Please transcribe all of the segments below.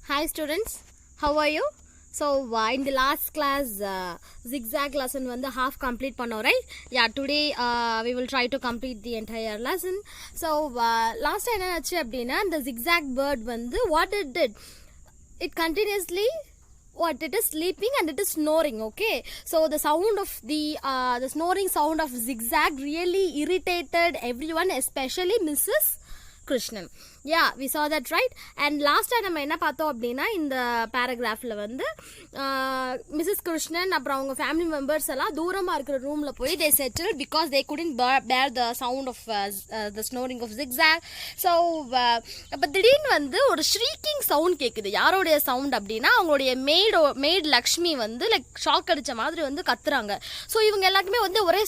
Hi students, how are you? So in the last class zigzag lesson வந்து half complete பண்ணோம், right? Yeah, today we will try to complete the entire lesson. So last time என்ன ஆச்சு அப்படின்னா இந்த zigzag bird வந்து what it did, it continuously it is sleeping and it is snoring. Okay, so the sound of the snoring sound of zigzag really irritated everyone, especially Mrs. Krishnan. Yeah, we saw that, right? And last time நம்ம என்ன பார்த்தோம் அப்படின்னா இந்த பேராகிராஃபில் வந்து Mrs Krishnan அப்புறம் அவங்க family members எல்லாம் தூரமாக இருக்கிற ரூமில் போய் they settled because they couldn't bear the sound of the snoring of zigzag. So அப்போ திடீர்னு வந்து ஒரு ஷ்ரீக்கிங் சவுண்ட் கேட்குது. யாரோடைய சவுண்ட் அப்படின்னா அவங்களுடைய மேட் லக்ஷ்மி வந்து லைக் ஷாக் அடித்த மாதிரி வந்து கத்துறாங்க. ஸோ இவங்க எல்லாருக்குமே வந்து ஒரே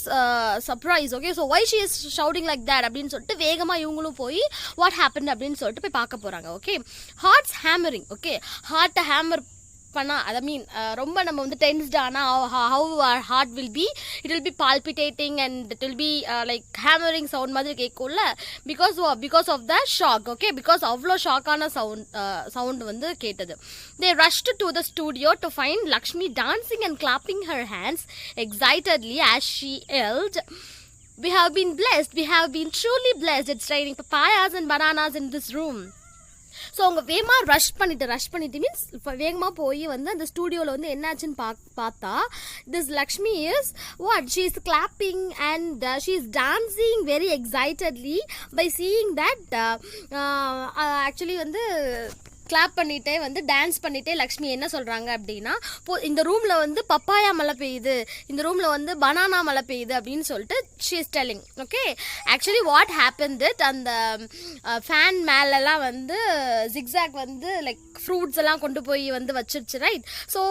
surprise. Okay, so why she is shouting like that அப்படின்னு சொல்லிட்டு வேகமாக இவங்களும் போய் வாட் ஹேப்பன் அப்படின்னு சொல்லிட்டு போய் பார்க்க போறாங்க. Okay, hearts hammering. ஓகே, ஹார்ட்டை ஹேமர் பண்ணா ஐ மீன் ரொம்ப நம்ம வந்து டென்ஸ்ட் ஆனால் how our heart will be, it will be palpitating and it will be like hammering sound மாதிரி கேட்கும்ல, because of the shock. Okay, because அவ்வளோ ஷாக்கான சவுண்ட் வந்து கேட்டது. They rushed to the studio to find Lakshmi dancing and clapping her hands excitedly as she yelled, "We have been blessed. We have been truly blessed. It's raining papayas and bananas in this room." So அவங்க வேகமாக rush பண்ணிட்டு means இப்போ வேகமாக போய் வந்து அந்த ஸ்டூடியோவில் வந்து என்னாச்சுன்னு பார்த்தா this Lakshmi is what she is clapping and she is dancing very excitedly by seeing that actually வந்து கிளாப் பண்ணிட்டே வந்து டான்ஸ் பண்ணிட்டே லக்ஷ்மி என்ன சொல்கிறாங்க அப்படின்னா இந்த ரூமில் வந்து பப்பாயா மழை பெய்யுது, இந்த ரூமில் வந்து பனானா மழை பெய்யுது அப்படின்னு சொல்லிட்டு she is telling. Okay, actually what happen that அந்த ஃபேன் மேலெல்லாம் வந்து ஜிக்ஸாக் வந்து லைக் ஃப்ரூட்ஸ் எல்லாம் கொண்டு போய் வந்து வச்சிருச்சு, ரைட்? ஸோ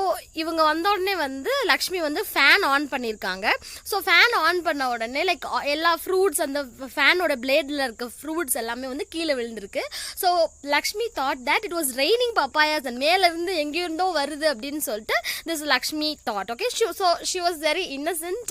இவங்க வந்த உடனே வந்து லக்ஷ்மி வந்து ஃபேன் ஆன் பண்ணியிருக்காங்க. ஸோ ஃபேன் ஆன் பண்ண உடனே லைக் எல்லா ஃப்ரூட்ஸ் அந்த ஃபேனோட பிளேடில் இருக்க ஃப்ரூட்ஸ் எல்லாமே வந்து கீழே விழுந்திருக்கு. So Lakshmi thought that it was raining papayas and மேல இருந்து எங்க இருந்தோ வருது அப்படின்னு சொல்லிட்டு this Lakshmi thought. Okay, so she was very innocent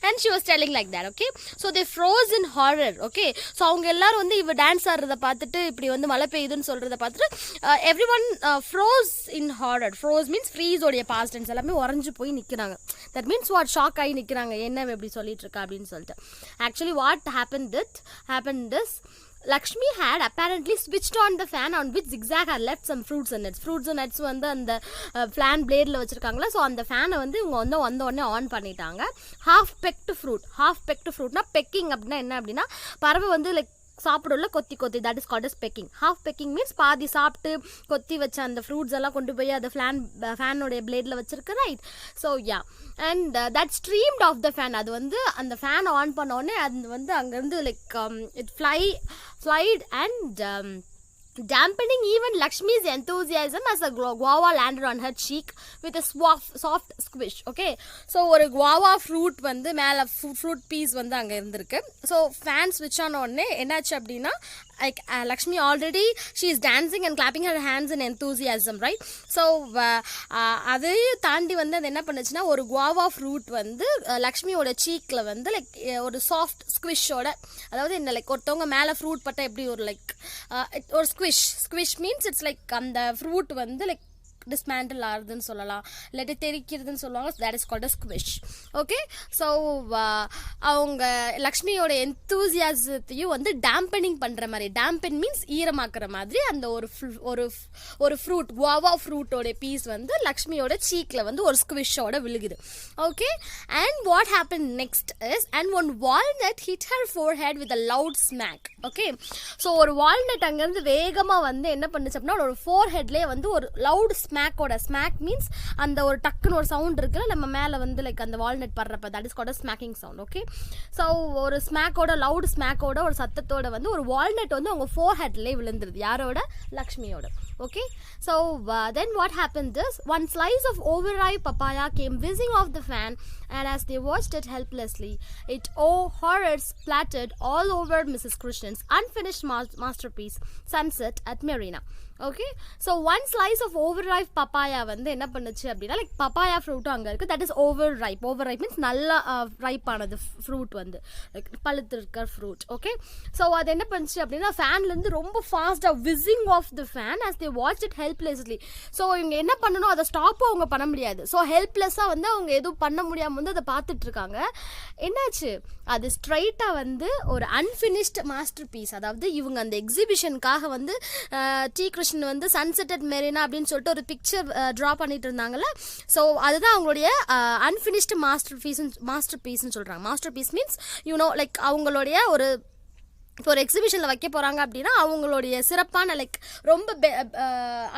and she was telling like that. Okay, so they froze in horror. Okay, so அவங்க எல்லாரும் வந்து இவ டான்ஸ் ஆடுறத பார்த்துட்டு இப்படி வந்து மழை பெய்யுதுன்னு சொல்றத பார்த்துட்டு everyone froze in horror. Froze means freeze உடைய past tense, எல்லாமே உறைஞ்சு போய் நிக்கிறாங்க. That means what, ஷாக் ஆகி நிக்கிறாங்க, என்ன இப்படி சொல்லிட்டு இருக்கா அப்படின்னு சொல்லிட்டு. Actually what happened is Lakshmi had apparently switched on the fan on which zigzag had left some fruits and nuts. Fruits and nuts வந்து அந்த fan bladeல வச்சிருக்காங்களா, ஸோ அந்த ஃபேனை வந்து இவங்க வந்து வந்த உடனே ஆன் பண்ணிட்டாங்க. half pecked fruitனா பெக்கிங் அப்படின்னா என்ன அப்படின்னா பறவை வந்து லைக் சாப்பிடும்ல கொத்தி, that is called as pecking. Half pecking means பாதி சாப்பிட்டு கொத்தி வச்ச அந்த ஃப்ரூட்ஸ் எல்லாம் கொண்டு போய் அந்த ஃபேனோடைய பிளேடில் வச்சிருக்கு, right? So yeah, and that streamed of the fan, அது வந்து அந்த ஃபேன் ஆன் பண்ண உடனே அது வந்து அங்கேருந்து like it flight and dampening even Lakshmi's enthusiasm as a guava landed on her cheek with a soft squish. Okay, so ஒரு guava fruit வந்து மேலே fruit piece வந்து அங்கே இருந்திருக்கு. ஸோ ஃபேன் ஸ்விட்ச் ஆன உடனே என்னாச்சு அப்படின்னா like Lakshmi already she is dancing and clapping her hands in enthusiasm, right? So அதையும் தாண்டி வந்து அது என்ன பண்ணுச்சுன்னா ஒரு guava fruit வந்து லக்ஷ்மியோட சீக்கில் வந்து லைக் ஒரு சாஃப்ட் ஸ்குவிஷோட, அதாவது என்ன லைக் ஒருத்தவங்க மேலே ஃப்ரூட் பட்டா எப்படி ஒரு லைக் ஒரு ஸ்குவிஷ் மீன்ஸ் இட்ஸ் லைக் அந்த ஃப்ரூட் வந்து லைக் டிஸ்மேண்டில் ஆகுதுன்னு சொல்லலாம், இல்லாட்டி தெரிக்கிறதுன்னு சொல்லுவாங்க. That is called a squish. Okay, so அவங்க லக்ஷ்மியோட எந்தூசியாசத்தையும் வந்து டேம்பனிங் பண்ணுற மாதிரி, டேம்பன் மீன்ஸ் ஈரமாக்குற மாதிரி அந்த ஒரு ஃப்ரூட் குவாவா ஃப்ரூட்டோட பீஸ் வந்து லக்ஷ்மியோட சீக்கில் வந்து ஒரு ஸ்குவிஷோட விழுகுது. Okay, and what happen next is and one walnut hit her forehead with a loud smack. Okay, so ஒரு வால்நட் அங்கேருந்து வேகமாக வந்து என்ன பண்ணுச்சு அப்படின்னா ஒரு ஃபோர்ஹெட்லேயே வந்து ஒரு லவுட் ஸ்மாக் மீன்ஸ் அந்த ஒரு டக்குன்னு ஒரு சவுண்ட் இருக்குல்ல நம்ம மேலே வந்து லைக் அந்த வால்நட் படுறப்ப, that is called smacking sound. Okay, so ஒரு லவுட் ஸ்மாக்கோட ஒரு சத்தத்தோட வந்து ஒரு வால்நட் வந்து அவங்க ஃபோர்ஹெட்லேயே விழுந்துருது, யாரோட, லக்ஷ்மியோட. Okay, so then what happened is one slice of overripe papaya came whizzing off the fan, and as they watched it helplessly, it, oh horrors, splattered all over Mrs. Krishnan's unfinished masterpiece, Sunset at Marina. Okay. So one slice of over ripe papaya வந்து என்ன பண்ணுச்சு அப்படின்னா, like papaya ஃப்ரூட்டும் அங்கே இருக்குது, that is over ripe. Over ripe means நல்லா ripe ஆனது fruit வந்து, லைக் பழுத்து இருக்கிற ஃப்ரூட். ஓகே. ஸோ அது என்ன பண்ணுச்சு அப்படின்னா, ஃபேன்லேருந்து ரொம்ப ஃபாஸ்ட்டாக whizzing off the fan as they watched it helplessly. So இவங்க என்ன பண்ணணும், அதை ஸ்டாப்பும் அவங்க பண்ண முடியாது. ஸோ ஹெல்ப்லெஸ்ஸாக வந்து அவங்க எதுவும் பண்ண முடியாமல் வந்து அதை பார்த்துட்டு இருக்காங்க. என்னாச்சு, அது ஸ்ட்ரைட்டாக வந்து ஒரு அன்ஃபினிஷ்ட் மாஸ்டர் பீஸ், அதாவது இவங்க அந்த எக்ஸிபிஷனுக்காக வந்து டி கிருஷ்ணன் வந்து சன்செட் அட் மெரினா அப்படின்னு சொல்லிட்டு ஒரு பிக்சர் ட்ரா பண்ணிட்டு இருந்தாங்கல்ல. ஸோ அதுதான் அவங்களுடைய அன்ஃபினிஷ்டு மாஸ்டர் பீஸ்ன்னு சொல்கிறாங்க. மாஸ்டர் பீஸ் மீன்ஸ் லைக் அவங்களுடைய ஒரு இப்போ ஒரு எக்ஸிபிஷனில் வைக்க போகிறாங்க அப்படின்னா அவங்களுடைய சிறப்பான லைக் ரொம்ப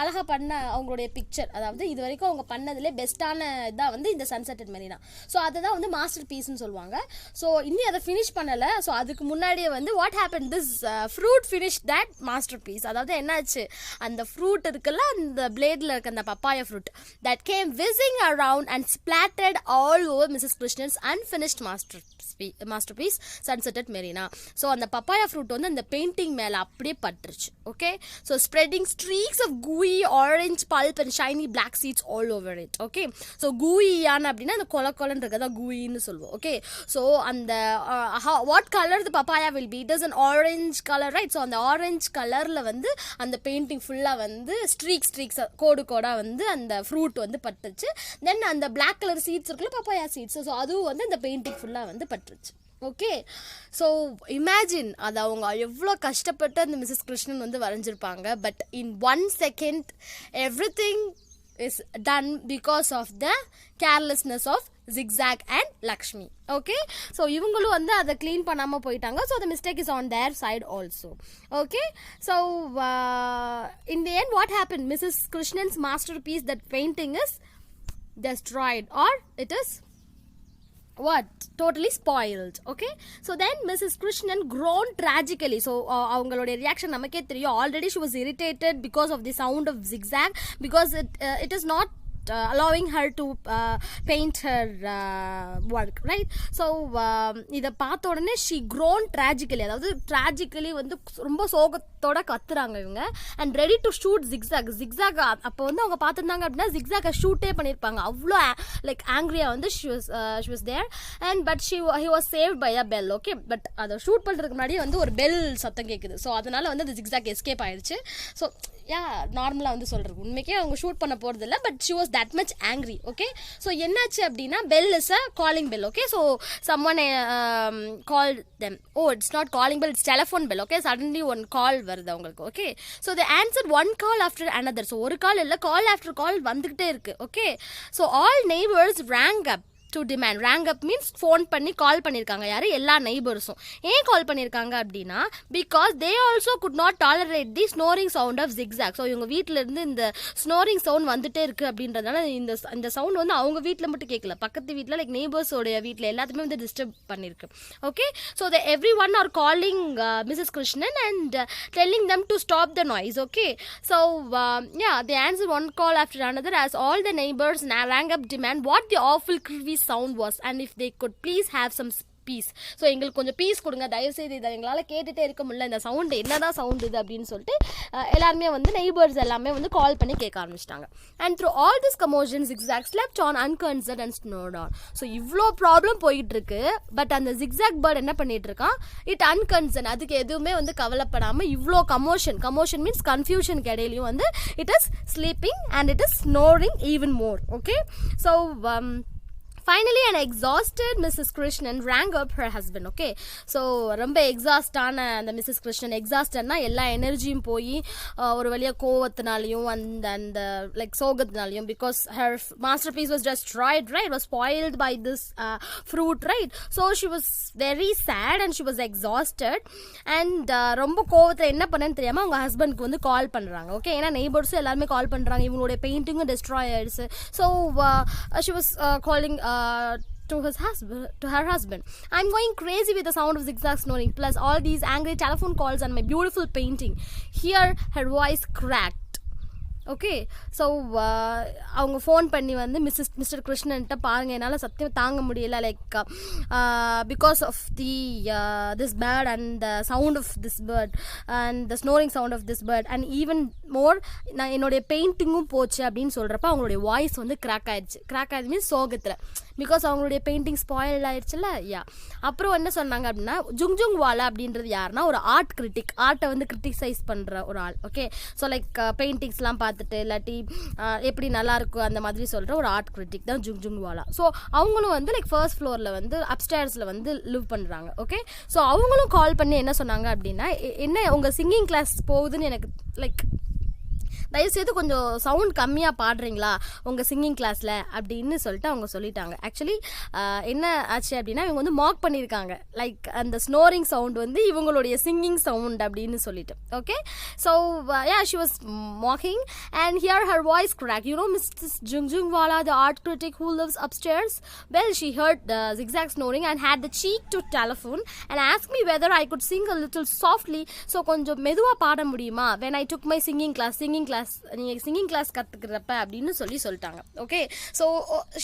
அழகாக பண்ண அவங்களுடைய பிக்சர், அதாவது இது வரைக்கும் அவங்க பண்ணதுலேயே பெஸ்ட்டான இதாக வந்து இந்த சன்செட் அட் மெரினா. ஸோ அதுதான் வந்து மாஸ்டர் பீஸ்ன்னு சொல்லுவாங்க. ஸோ இன்னும் அதை ஃபினிஷ் பண்ணலை. ஸோ அதுக்கு முன்னாடியே வந்து what happen, this fruit finish that masterpiece. அதாவது என்னாச்சு, அந்த ஃப்ரூட் இருக்குல்ல, அந்த பிளேடில் இருக்க அந்த papaya fruit that came whizzing around and splatted all over Mrs Krishnan's unfinished masterpiece sunset at Marina. So அந்த பப்பாயா ஃப்ரூட் வந்து அந்த பெயிண்டிங் மேலே அப்படியே பட்டுருச்சு. Okay. So spreading streaks of gooey orange pulp and shiny black seeds all over it. Okay. So கூயியான அப்படின்னா அந்த கொலன்னு இருக்கதான் கூயின்னு சொல்லுவோம். ஓகே. ஸோ அந்த what colour the papaya will be, it is an orange colour, right? So அந்த orange கலரில் வந்து அந்த பெயிண்டிங் ஃபுல்லாக வந்து ஸ்ட்ரீக்ஸ் கோடாக வந்து அந்த ஃப்ரூட் வந்து பட்டுச்சு. தென் அந்த பிளாக் கலர் சீட்ஸ் இருக்குல்ல, பப்பாயா சீட்ஸ், ஸோ அதுவும் வந்து அந்த பெயிண்டிங் ஃபுல்லாக வந்து பட்டுருச்சு. ஓகே. ஸோ இமேஜின் அது அவங்க எவ்வளோ கஷ்டப்பட்டு அந்த மிஸ்ஸஸ் கிருஷ்ணன் வந்து வரைஞ்சிருப்பாங்க. But in 1 second everything is done because of the carelessness of Zigzag and Lakshmi. Okay. So இவங்களும் வந்து அதை க்ளீன் பண்ணாமல் போயிட்டாங்க. So the mistake is on their side also. Okay. So in the end what happened, Mrs. Krishnan's masterpiece, that painting is destroyed, or it is what, totally spoiled. Okay. So then Mrs. Krishnan groaned tragically. So avangaloda reaction namakke theriyum. Already she was irritated because of the sound of Zigzag, because it is not allowing her to paint her work, right? So இதை பார்த்த உடனே she groaned tragically, அதாவது tragically வந்து ரொம்ப சோகத்தோட கத்துறாங்க இவங்க. and ready to shoot Zigzag. அப்போ வந்து அவங்க பார்த்துருந்தாங்க அப்படின்னா Zigzag ஷூட்டே பண்ணியிருப்பாங்க. அவ்வளோ லைக் ஆங்க்ரியா வந்து she was there, and but he was saved by a bell. Okay. But அதை ஷூட் பண்ணுறதுக்கு முன்னாடி வந்து ஒரு பெல் சத்தம் கேட்குது. ஸோ அதனால வந்து அந்த Zigzag எஸ்கேப் ஆயிடுச்சு. ஸோ நார்மலாக வந்து சொல்கிறது, உண்மைக்கே அவங்க ஷூட் பண்ண போகிறது இல்லை, but she was that much angry. Okay. So என்னாச்சு அப்படின்னா, bell is a calling bell. Okay. So someone called them. Oh, it's not calling bell, it's telephone bell. Okay. Suddenly one call வருது அவங்களுக்கு. Okay. So they answered one call after another. So ஒரு கால் இல்லை, கால் after கால் வந்துக்கிட்டே இருக்கு. Okay. So all neighbors rang up to demand. rang up means phone பண்ணி கால் பண்ணியிருக்காங்க. யார்? எல்லா நெய்பர்ஸும். ஏன் கால் பண்ணியிருக்காங்க அப்படின்னா, because they also could not tolerate the snoring sound of Zigzag. So இவங்க வீட்டில் இருந்து இந்த ஸ்னோரிங் சவுண்ட் வந்துட்டே இருக்குது அப்படின்றதுனால இந்த சவுண்ட் வந்து அவங்க வீட்டில் மட்டும் கேட்கல, பக்கத்து வீட்டில் லைக் நெய்பர்ஸோடைய வீட்டில் எல்லாத்துமே வந்து டிஸ்டர்ப் பண்ணியிருக்கு. Okay. So the everyone are calling Mrs Krishnan and telling them to stop the noise. Okay. So they answered one call after another as all the neighbors rang up demand what the awful creepy sound was, and if they could please have some peace. So எங்களுக்கு கொஞ்சம் piece கொடுங்க தயவுசெய்து, இதை எங்களால் கேட்டுகிட்டே இருக்க முடியல, இந்த சவுண்டு என்னதான் சவுண்டு இது அப்படின்னு சொல்லிட்டு எல்லாருமே வந்து நெய்பர்ஸ் எல்லாமே வந்து கால் பண்ணி கேட்க ஆரம்பிச்சிட்டாங்க. And through all this commotion Zigzag slept on unconcerned and snored on. So இவ்வளோ ப்ராப்ளம் போயிட்டு இருக்கு, பட் அந்த Zigzag பேர்ட் என்ன பண்ணிட்டு இருக்கான், இட் அன்கன்சர்ன், அதுக்கு எதுவுமே வந்து கவலைப்படாமல் இவ்வளோ கமோஷன் மீன்ஸ் கன்ஃபியூஷனுக்கு இடையிலையும் வந்து it is sleeping and it is snoring even more. Okay. So finally an exhausted Mrs. Krishnan rang up her husband. Okay. So ரொம்ப எக்ஸாஸ்டான அந்த மிஸ்ஸஸ் கிருஷ்ணன், எக்ஸாஸ்டட்னா எல்லா எனர்ஜியும் போய் ஒரு வழியாக கோவத்தினாலையும் அந்த லைக் சோகத்தினாலையும், because her masterpiece was destroyed, right? was spoiled by this fruit, right? So she was very sad and she was exhausted, and ரொம்ப கோவத்தில் என்ன பண்ணேன்னு தெரியாமல் அவங்க ஹஸ்பண்ட்க்கு வந்து கால் பண்ணுறாங்க. ஓகே. ஏன்னா நெய்பர்ஸும் எல்லாருமே கால் பண்ணுறாங்க, இவங்களுடைய பெயிண்டிங்கும் டெஸ்ட்ராய் ஆயிடுச்சு. So she was calling to her husband, I'm going crazy with the sound of Zigzag snoring, plus all these angry telephone calls and my beautiful painting. Here her voice cracked. Okay. So அவங்க phone பண்ணி வந்து Mister கிருஷ்ணன்ட்ட பாருங்கள், என்னால் சத்தியம் தாங்க முடியல, like because of this bird and the sound of this bird and the snoring sound of this bird and even more நான் என்னுடைய பெயிண்டிங்கும் போச்சு அப்படின்னு சொல்கிறப்ப அவங்களுடைய வாய்ஸ் வந்து கிராக் ஆயிடுச்சு மீன்ஸ் சோகத்தில், பிகாஸ் அவங்களுடைய பெயிண்டிங் ஸ்பாயில் ஆயிடுச்சுல்ல. யா, அப்புறம் என்ன சொன்னாங்க அப்படின்னா, ஜுங்ஜுங் வாலா அப்படின்றது யாருன்னா ஒரு ஆர்ட் கிரிட்டிக், ஆர்ட்டை வந்து கிரிட்டிசைஸ் பண்ணுற ஒரு ஆள். ஓகே. ஸோ லைக் பெயிண்டிங்ஸ்லாம் பார்த்துட்டு இல்லாட்டி எப்படி நல்லா இருக்கும் அந்த மாதிரி சொல்கிற ஒரு ஆர்ட் கிரிட்டிக் தான் ஜுங்ஜுங் வாலா. ஸோ அவங்களும் வந்து லைக் ஃபர்ஸ்ட் ஃப்ளோரில் வந்து அப்ஸ்டேர்ஸில் வந்து லிவ் பண்ணுறாங்க. ஓகே. ஸோ அவங்களும் கால் பண்ணி என்ன சொன்னாங்க அப்படின்னா, என்ன உங்கள் சிங்கிங் கிளாஸ் போகுதுன்னு எனக்கு லைக் தயவுசெய்து கொஞ்சம் சவுண்ட் கம்மியாக பாடுறீங்களா உங்கள் சிங்கிங் கிளாஸில் அப்படின்னு சொல்லிட்டு அவங்க சொல்லிட்டாங்க. ஆக்சுவலி என்ன ஆச்சு அப்படின்னா, இவங்க வந்து மார்க் பண்ணியிருக்காங்க லைக் அந்த ஸ்னோரிங் சவுண்ட் வந்து இவங்களுடைய சிங்கிங் சவுண்ட் அப்படின்னு சொல்லிட்டு. Okay. So yeah, she was mocking and here her voice cracked. You know Mrs. Jungjungwala, the art critic who lives upstairs? Well, she heard the zigzag snoring and had the cheek to telephone and asked me whether I could sing a little softly. So கொஞ்சம் மெதுவாக பாட முடியுமா when I took my singing class நீங்கள் singing class கற்றுக்கிறப்ப அப்படின்னு சொல்லிட்டாங்க. Okay. So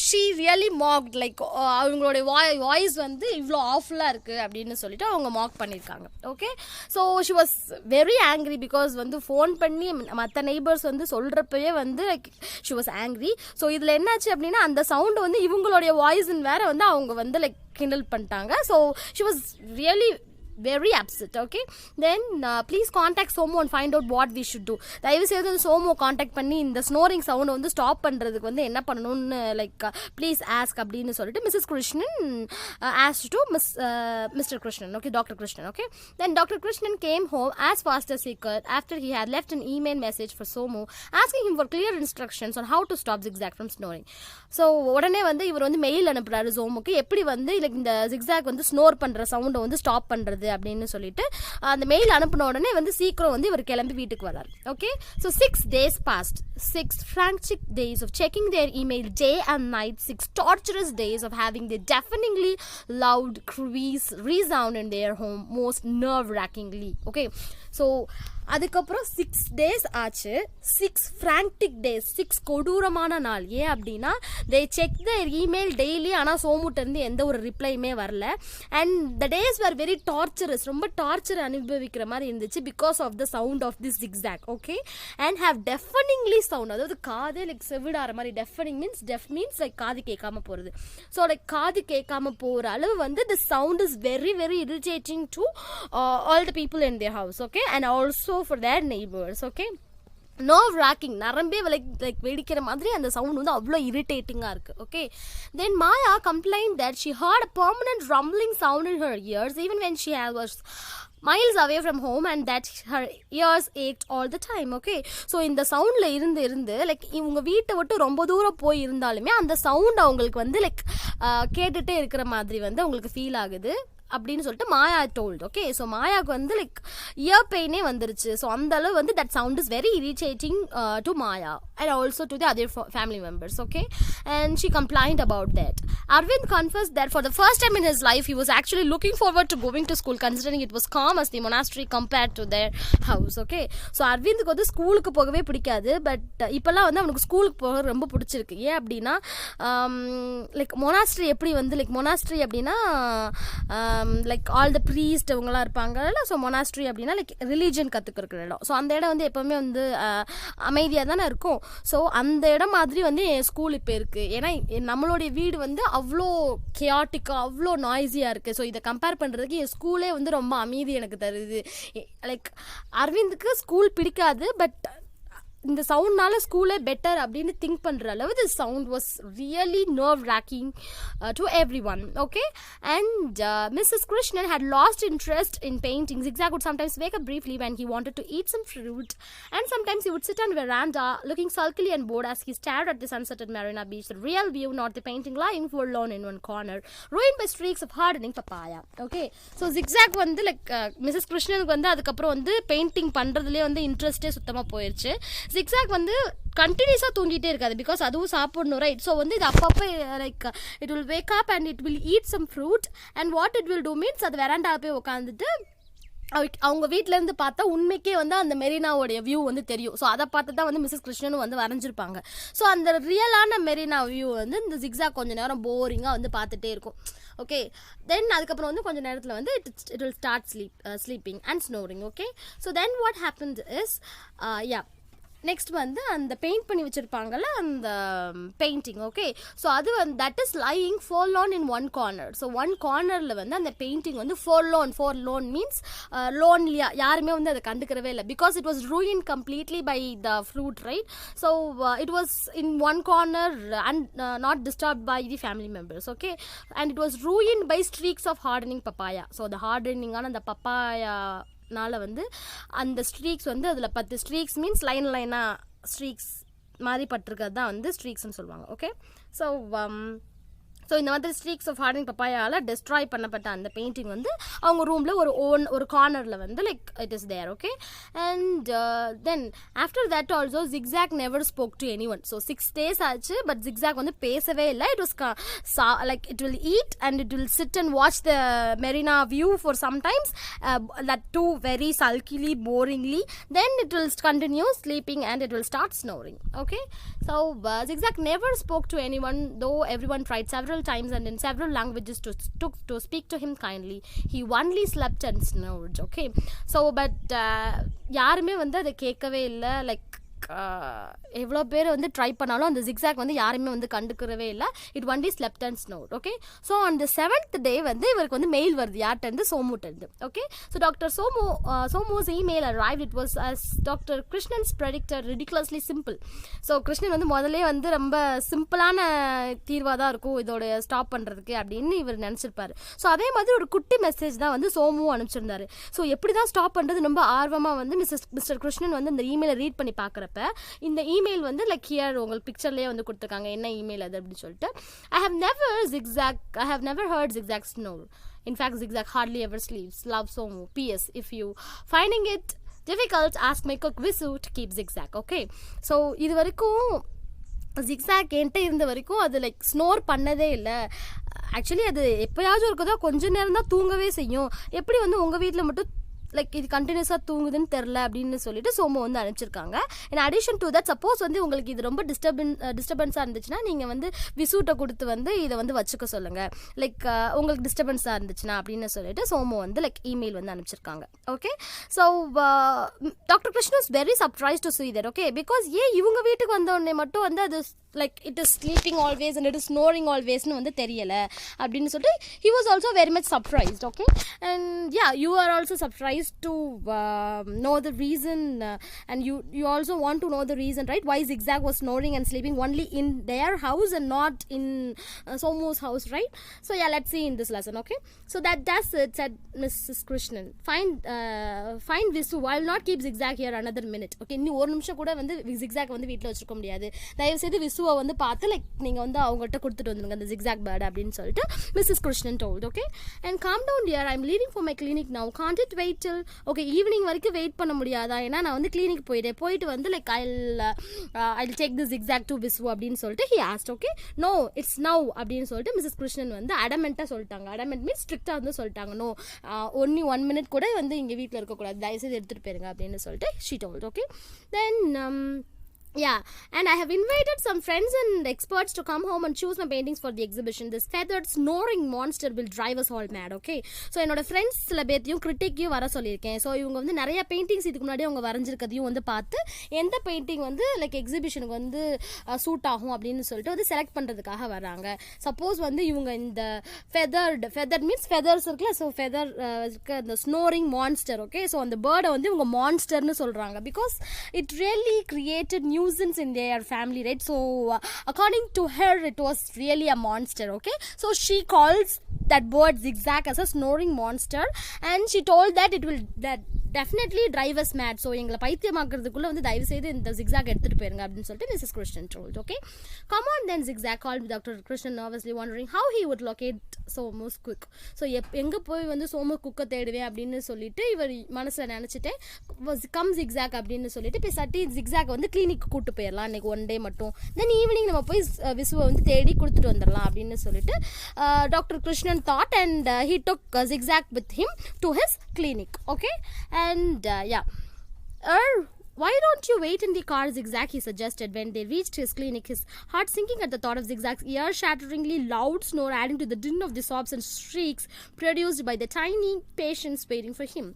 she really mocked like அவங்களுடைய voice வந்து இவ்வளோ ஆஃபுல்லாக இருக்குது அப்படின்னு சொல்லிட்டு அவங்க மாக் பண்ணியிருக்காங்க. Okay. So she was very angry because வந்து ஃபோன் பண்ணி மற்ற நெய்பர்ஸ் வந்து சொல்கிறப்பவே வந்து like she was angry. So இதில் என்னாச்சு அப்படின்னா, அந்த சவுண்டு வந்து இவங்களுடைய வாய்ஸ்ன்னு வேற வந்து அவங்க வந்து லைக் கிண்டல் பண்ணிட்டாங்க. So she was really very upset. Okay, then please contact Somo and find out what we should do. தயவு செய்து சோமோ காண்டாக்ட் பண்ணி இந்த ஸ்னோரிங் சவுண்ட் வந்து ஸ்டாப் பண்ணுறதுக்கு வந்து என்ன பண்ணணும்னு லைக் ப்ளீஸ் ஆஸ்க் அப்படின்னு சொல்லிட்டு Mrs Krishnan asked to Mr. Krishnan. Okay, Dr. Krishnan. Okay, then Dr. Krishnan came home as fast as he could after he had left an email message for Somo asking him for clear instructions on how to stop zigzag from snoring. So உடனே வந்து இவர் வந்து mail அனுப்புறாரு சோமுக்கு, எப்படி வந்து like இந்த zigzag வந்து snore பண்ணுற சவுண்டை வந்து ஸ்டாப் பண்ணுறது அப்படின்னு சொல்லிட்டு அந்த மெயில் அனுப்பின உடனே வந்து சீக்கிரம் வந்து இவர் கிளம்பி வீட்டுக்கு வராரு. Okay. So 6 days passed, 6 frantic days of checking their email day and night, 6 torturous days of having their deafeningly loud cries resound in their home most nerve-wrackingly. Okay. So அதுக்கப்புறம் 6 days ஆச்சு, 6 frantic days, 6 கொடூரமான நாள். ஏன் அப்படின்னா they check their email daily, ஆனால் சோமுட்டேருந்து எந்த ஒரு ரிப்ளையுமே வரல. And the days were very torturous, ரொம்ப டார்ச்சர் அனுபவிக்கிற மாதிரி இருந்துச்சு because of the sound of this zigzag. Okay. And have deafeningly sound, அதாவது காதே லைக் செவிடார மாதிரி. deafening means லைக் காது கேட்காம போகிறது. ஸோ லைக் காது கேட்காம போகிற அளவு வந்து the sound is very very irritating to all the people in their house. Okay, and also for their neighbors. Okay, nerve wracking, நரம்பே லைக் வெடிக்கிற மாதிரி அந்த சவுண்ட் வந்து அவ்வளோ இரிட்டேட்டிங்காக இருக்குது. Okay. Then Maya complained that she heard a permanent rumbling sound in her ears even when she was miles away from home and that her ears ached all the time. Okay. So இந்த சவுண்டில் இருந்து like இவங்க வீட்டை விட்டு ரொம்ப தூரம் போய் இருந்தாலுமே அந்த சவுண்ட் அவங்களுக்கு வந்து லைக் கேட்டுகிட்டே இருக்கிற மாதிரி வந்து அவங்களுக்கு ஃபீல் ஆகுது அப்படின்னு சொல்லிட்டு மாயா டோல்ட். ஓகே. ஸோ மாயாவுக்கு வந்து லைக் இயர் பெயினே வந்துருச்சு. ஸோ அந்த அளவு வந்து that sound is very irritating to Maya and also to the other family members. Okay, and she complained about that. Arvind confessed that for the first time in his life he was actually looking forward to going to school considering it was calm as the monastery compared to their house. Okay. So அரவிந்துக்கு வந்து ஸ்கூலுக்கு போகவே பிடிக்காது, but இப்போல்லாம் வந்து அவனுக்கு ஸ்கூலுக்கு போக ரொம்ப பிடிச்சிருக்கு. ஏன் அப்படின்னா லைக் மொனாஸ்ட்ரி எப்படி வந்து லைக் மொனாஸ்ட்ரி அப்படின்னா லைக் ஆல் த ப்ரீஸ்ட் இவங்களாம் இருப்பாங்கல்ல. ஸோ மொனாஸ்ட்ரி அப்படின்னா லைக் ரிலீஜன் கற்றுக்கிற இடம். ஸோ அந்த இடம் வந்து எப்போவுமே வந்து அமைதியாக தானே இருக்கும். ஸோ அந்த இடம் மாதிரி வந்து என் ஸ்கூல் இப்போ இருக்குது. ஏன்னா நம்மளுடைய வீடு வந்து அவ்வளோ கியாட்டிக்காக அவ்வளோ நாய்ஸியாக இருக்குது. ஸோ இதை கம்பேர் பண்ணுறதுக்கு என் ஸ்கூலே வந்து ரொம்ப அமைதி எனக்கு தருது. லைக் அரவிந்துக்கு ஸ்கூல் பிடிக்காது, பட் இந்த சவுண்ட்னால ஸ்கூலே பெட்டர் அப்படின்னு திங்க் பண்ணுற அளவு this sound was really nerve-wracking to everyone. Okay. And Mrs. Krishnan had lost interest in painting. Zigzag would sometimes wake up briefly when he wanted to eat some fruit, and sometimes he would sit on veranda looking sulkily and bored as he stared at the sunset at Marina Beach, the real view, not the painting lying forlorn in one corner, ruined by streaks of hardening papaya. Okay. So Zigzag வந்து like Mrs கிருஷ்ணனுக்கு வந்து அதுக்கப்புறம் வந்து painting பண்ணுறதுலேயே வந்து இன்ட்ரெஸ்ட்டே சுத்தமாக போயிடுச்சு. Zigzag வந்து கண்டினியூஸாக தூங்கிட்டே இருக்காது பிகாஸ் அதுவும் சாப்பிடணும், ரைட்? ஸோ வந்து இது அப்பப்போ like it will wake up and it will eat some fruit and what it will do means அது வெராண்டா போய் உட்காந்துட்டு அவங்க வீட்டிலேருந்து பார்த்தா உண்மைக்கே வந்து அந்த மெரினாவோடைய வியூ வந்து தெரியும். ஸோ அதை பார்த்து தான் வந்து மிஸ்ஸஸ் கிருஷ்ணனும் வந்து வரைஞ்சிருப்பாங்க. ஸோ அந்த ரியலான மெரினா வியூ வந்து இந்த ஜிக்ஸாக் கொஞ்சம் நேரம் போரிங்காக வந்து பார்த்துட்டே இருக்கும். ஓகே, தென் அதுக்கப்புறம் வந்து கொஞ்சம் நேரத்தில் வந்து it will start sleeping and snoring. Okay, so then what happens is next வந்து அந்த பெயிண்ட் பண்ணி வச்சுருப்பாங்கல்ல அந்த பெயிண்டிங். ஓகே, ஸோ அது வந்து that is lying forlorn in one corner. So one கார்னரில் வந்து அந்த பெயிண்டிங் வந்து ஃபோர்லோன் மீன்ஸ் லோன்லியா, யாருமே வந்து அதை கண்டுக்கிறவே இல்லை. Because it was ruin completely by the fruit, right? So it was in one corner and not disturbed by the family members. Okay, and it was ruin by streaks of hardening papaya. So அந்த ஹார்டனிங்கான அந்த papaya நால வந்து அந்த streaks வந்து அதில் 10 streaks means லைனாக streaks மாதிரி பட்டிருக்கிறது தான் வந்து ஸ்ட்ரீக்ஸ்ன்னு சொல்லுவாங்க. ஓகே, ஸோ இந்த மாதிரி ஸ்ட்ரீக்ஸ் ஆஃப் ஹார்டனிங் பப்பாயால் டெஸ்ட்ராய் பண்ணப்பட்ட அந்த பெயிண்டிங் வந்து அவங்க ரூமில் ஒரு கார்னரில் வந்து like it is there. Okay, and then after that also Zigzag never spoke to anyone. So 6 days ஆச்சு, பட் ஜிக்ஸாக் வந்து பேசவே இல்லை. It was like it will eat and it will sit and watch the Marina view for sometimes, that too very sulkily, boringly. Then it will continue sleeping and it will start snoring. Okay, so Zigzag never spoke to anyone, though everyone tried several times and in several languages to speak to him kindly. He only slept and snored. Okay, so but யாருமே வந்து அதை கேட்கவே இல்லை. Like எவ்வளோ பேர் வந்து try பண்ணாலும் அந்த ஜிக்ஸாக் வந்து யாருமே வந்து கண்டுக்கிறவே இல்லை. It only slept and snored. Okay, so அந்த 7th day வந்து இவருக்கு வந்து மெயில் வருது. யார்கிட்டருந்து? சோமுட்டேருந்து. Okay, so doctor Somu's email arrived. It was as doctor Krishnan's predicted ridiculously simple. So Krishnan வந்து முதலே வந்து ரொம்ப சிம்பிளான தீர்வாக தான் இருக்கும் இதோட ஸ்டாப் பண்ணுறதுக்கு அப்படின்னு இவர் நினச்சிருப்பாரு. ஸோ அதே மாதிரி ஒரு குட்டி மெசேஜ் தான் வந்து சோமு அனுப்பிச்சிருந்தாரு. ஸோ எப்படி தான் ஸ்டாப் பண்ணுறது ரொம்ப ஆர்வமாக வந்து மிஸ்டர் கிருஷ்ணன் வந்து இந்த இமெயிலை ரீட் பண்ணி பார்க்குறப்ப இந்த இமெயில் வந்து லைக் ஹியர் உங்களுக்கு பிக்சர்லேயே வந்து கொடுத்துருக்காங்க என்ன இமெயில் அது அப்படின்னு சொல்லிட்டு. I have never heard zigzag snore. In fact, zigzag hardly ever sleeps. Love Somu. P.S. If you finding it difficult, ask my cook Visu to keep zigzag. Okay, so இது வரைக்கும் zigzag என்கிட்ட இருந்த வரைக்கும் அது like snore பண்ணதே இல்லை. Actually அது எப்போயாச்சும் இருக்குதோ கொஞ்ச நேரம் தான் தூங்கவே செய்யும். எப்படி வந்து உங்கள் வீட்டில் மட்டும் லைக் இது கண்டினியூஸாக தூங்குதுன்னு தெரில அப்படின்னு சொல்லிட்டு சோமு வந்து அனுப்பிச்சிருக்காங்க. In addition to that, suppose வந்து உங்களுக்கு இது ரொம்ப டிஸ்டர்பன்ஸாக இருந்துச்சுன்னா நீங்கள் வந்து விசூட்டை கொடுத்து வந்து இதை வந்து வச்சுக்க சொல்லுங்கள். லைக் உங்களுக்கு டிஸ்டர்பன்ஸாக இருந்துச்சுன்னா அப்படின்னு சொல்லிட்டு சோமு வந்து லைக் இமெயில் வந்து அனுப்பிச்சிருக்காங்க. Okay, so doctor Krishnan is very surprise to see that. Okay, because இவங்க வீட்டுக்கு வந்த உடனே மட்டும் வந்து அது like it is sleeping always and it is snoring ஆல்வேஸ்னு வந்து தெரியலை அப்படின்னு சொல்லிட்டு he was also very much surprised. Okay, and yeah, you are also surprised to know the reason and you also want to know the reason, right? Why Zigzag was snoring and sleeping only in their house and not in Somu's house, right? So yeah, let's see in this lesson. Okay, so that's it, said Mrs. Krishnan. Find Visu. I will not keep Zigzag here another minute. Okay, இன்னும் ஒரு நிமிஷம் கூட வந்து Zigzag வந்து வீட்டில் வச்சுருக்க முடியாது. தயவு செய்து விசுவை வந்து பார்த்து லைக் நீங்கள் வந்து அவங்கள்ட்ட கொடுத்துட்டு வந்துருங்க அந்த Zigzag bird அப்படின்னு சொல்லிட்டு Mrs. Krishnan told. Okay, and calm down dear, I'm leaving for my clinic now. Can't it wait till okay evening வரைக்கும் வெயிட் பண்ண முடியாதா? ஏன்னா நான் வந்து கிளினிக் போயிட்டு வந்து like I'll take the Zigzag to Visu அப்படின்னு சொல்லிட்டு he asked. Okay, no, it's now அப்படின்னு சொல்லிட்டு மிஸ்ஸஸ் கிருஷ்ணன் வந்து அடமெண்ட்டாக சொல்லிட்டாங்க. அடமெண்ட் மீன்ஸ் ஸ்ட்ரிக்டாக வந்து சொல்லிட்டாங்க. நோ, ஒன்லி 1 minute கூட வந்து இங்கே வீட்டில் இருக்கக்கூடாது, தயவுசெய்து எடுத்துகிட்டு போயிருங்க அப்படின்னு சொல்லிட்டு she told. Okay, then yeah, and I have invited some friends and experts to come home and choose my paintings for the exhibition. This feathered snoring monster will drive us all mad. Okay, so என்னோட friends சில பேர்த்தையும் கிரிட்டிக்கையும் வர சொல்லியிருக்கேன். So இவங்க வந்து நிறைய paintings இதுக்கு முன்னாடி அவங்க வரைஞ்சிருக்கதையும் வந்து பார்த்து எந்த பெயிண்டிங் வந்து லைக் எக்ஸிபிஷனுக்கு வந்து சூட் ஆகும் அப்படின்னு சொல்லிட்டு வந்து செலக்ட் பண்ணுறதுக்காக வராங்க. சப்போஸ் வந்து இவங்க இந்த ஃபெதர் மீன்ஸ் ஃபெதர்ஸ் இருக்குல்ல, ஸோ ஃபெதர் இருக்க இந்த ஸ்னோரிங் மான்ஸ்டர். ஓகே, ஸோ அந்த பேர்டை வந்து இவங்க மான்ஸ்டர்னு சொல்கிறாங்க because it really created nuisance in their family, right? So according to her it was really a monster. Okay, so she calls that bird Zigzag as a snoring monster and she told that definitely drive us mad. So எங்களை பைத்தியமாக்குறதுக்குள்ளே வந்து தயவு செய்து இந்த zigzag எடுத்துகிட்டு போயிருங்க அப்படின்னு சொல்லிட்டு Mrs Krishnan told. Okay, come on then, zigzag called Dr. Krishnan, nervously wondering how he would locate Somu's cook. So எங்கே போய் வந்து சோமு குக்கை தேடுவேன் அப்படின்னு சொல்லிட்டு இவர் மனசில் நினச்சிட்டே கம் ஜிக்ஸாக் அப்படின்னு சொல்லிட்டு இப்போ சட்டி ஜிக்ஸாக் வந்து கிளினிக் கூட்டு போயிடலாம் அன்றைக்கி ஒன் டே மட்டும், தென் ஈவினிங் நம்ம போய் விசுவை வந்து தேடி கொடுத்துட்டு வந்துடலாம் அப்படின்னு சொல்லிட்டு doctor Krishnan thought and he took zigzag with him to his clinic. Okay, and why don't you wait in the car, Zigzag, he suggested. When they reached his clinic, his heart sinking at the thought of Zigzag's ear-shatteringly loud snore adding to the din of the sobs and shrieks produced by the tiny patients waiting for him.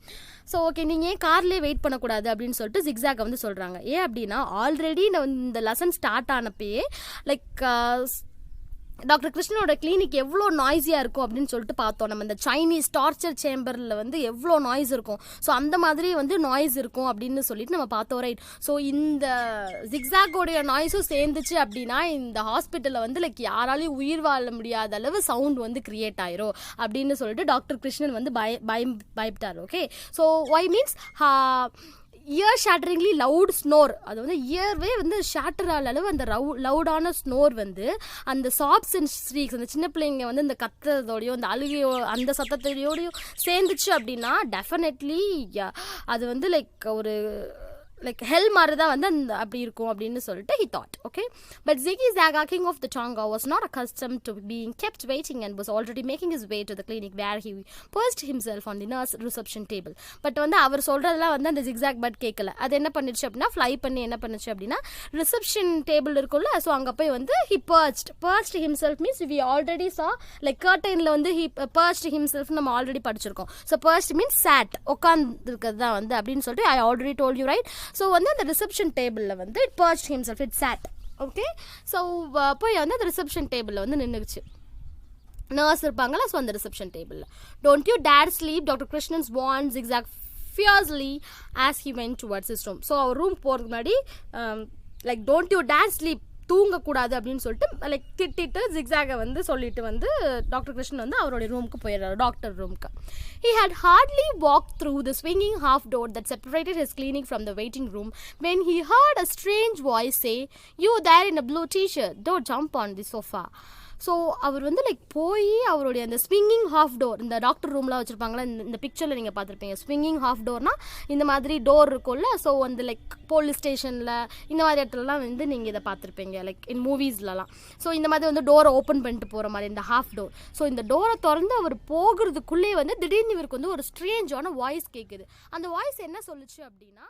So okay, நீங்கள் ஏன் கார்லேயே wait பண்ணக்கூடாது அப்படின்னு சொல்லிட்டு zigzag வந்து சொல்கிறாங்க. ஏன் அப்படின்னா ஆல்ரெடி இந்த லெசன் ஸ்டார்ட் ஆனப்பயே லைக் டாக்டர் கிருஷ்ணனோட கிளினிக் எவ்வளோ நாய்ஸியாக இருக்கும் அப்படின்னு சொல்லிட்டு பார்த்தோம். நம்ம இந்த சைனீஸ் டார்ச்சர் சேம்பரில் வந்து எவ்வளோ நாய்ஸ் இருக்கும், ஸோ அந்த மாதிரி வந்து நாய்ஸ் இருக்கும் அப்படின்னு சொல்லிட்டு நம்ம பார்த்தோம், ரைட். ஸோ இந்த ஜிக்ஸாகோடைய நாய்ஸும் சேர்ந்துச்சு அப்படின்னா இந்த ஹாஸ்பிட்டலில் வந்து லைக் யாராலையும் உயிர் வாழ முடியாத அளவு சவுண்ட் வந்து கிரியேட் ஆயிரும் அப்படின்னு சொல்லிட்டு டாக்டர் கிருஷ்ணன் வந்து பயப்பட்டார். Okay, so why means ear shatteringly loud snore, அது வந்து இயர்வே வந்து ஷேட்டர் ஆன அளவு அந்த லவுடான ஸ்னோர் வந்து அந்த சாப்ஸ் அண்ட் ஸ்ட்ரீக்ஸ், அந்த சின்ன பிள்ளைங்க வந்து இந்த கத்துறதோடையும் அந்த அழுகையோ அந்த சத்தத்தோடையும் சேர்ந்துச்சு அப்படின்னா டெஃபினெட்லி அது வந்து லைக் ஒரு லைக் ஹெல் மாதிரி தான் வந்து அந்த அப்படி இருக்கும் அப்படின்னு சொல்லிட்டு he thought. Okay, but Ziggy Zaga, king of the Chang'e, was not accustomed to being kept waiting and was already making his way to the clinic where he perched himself on the nurse reception table. But வந்து அவர் சொல்கிறதெல்லாம் வந்து அந்த zigzag but கேட்கல. அது என்ன பண்ணிடுச்சு அப்படின்னா fly பண்ணி என்ன பண்ணுச்சு அப்படின்னா ரிசப்ஷன் டேபிள் இருக்குல்ல, ஸோ அங்கே போய் வந்து he perched himself means we already saw like curtainல வந்து he perched himself நம்ம ஆல்ரெடி படிச்சிருக்கோம். ஸோ perched means sat, உட்கார்ந்து இருக்கிறது தான் வந்து அப்படின்னு சொல்லிட்டு I already told you, right. So வந்து அந்த ரிசப்ஷன் டேபிளில் வந்து it perched himself, it sat. Okay, so போய் வந்து அந்த ரிசப்ஷன் டேபிளில் வந்து நின்றுச்சு. நர்ஸ் இருப்பாங்களா, ஸோ அந்த ரிசப்ஷன் டேபிளில் don't you dare sleep doctor Krishnan's warned zigzag fiercely as he went towards his room. So அவர் ரூம் போகிறதுக்கு முன்னாடி like don't you dare sleep, தூங்கக்கூடாது அப்படின்னு சொல்லிட்டு லைக் திட்டிட்டு ஜிக்ஸாகை வந்து சொல்லிட்டு வந்து டாக்டர் கிருஷ்ணன் வந்து அவருடைய ரூமுக்கு போயிடுறாரு, டாக்டர் ரூமுக்கு. He had hardly walked through the swinging half door that separated his clinic from the waiting room when he heard a strange voice say, "You there in a blue t-shirt, don't jump on the sofa." So அவர் வந்து like போய் அவருடைய அந்த swinging half door, இந்த doctor ரூம்லாம் வச்சுருப்பாங்களா இந்த பிக்சரில் நீங்கள் பார்த்துருப்பீங்க. ஸ்விங்கிங் ஹாஃப் டோர்னால் இந்த மாதிரி டோர் இருக்கும்ல, ஸோ வந்து லைக் போலீஸ் ஸ்டேஷனில் இந்த மாதிரி இடத்துலலாம் வந்து நீங்கள் இதை பார்த்துருப்பீங்க லைக் இன் மூவிஸ்லலாம். ஸோ இந்த மாதிரி வந்து டோரை ஓப்பன் பண்ணிட்டு போகிற மாதிரி இந்த ஹாஃப் டோர். ஸோ இந்த டோரை திறந்து அவர் போகிறதுக்குள்ளே வந்து திடீர்னு இவருக்கு வந்து ஒரு ஸ்ட்ரேஞ்சான வாய்ஸ் கேட்குது. அந்த வாய்ஸ் என்ன சொல்லுச்சு அப்படின்னா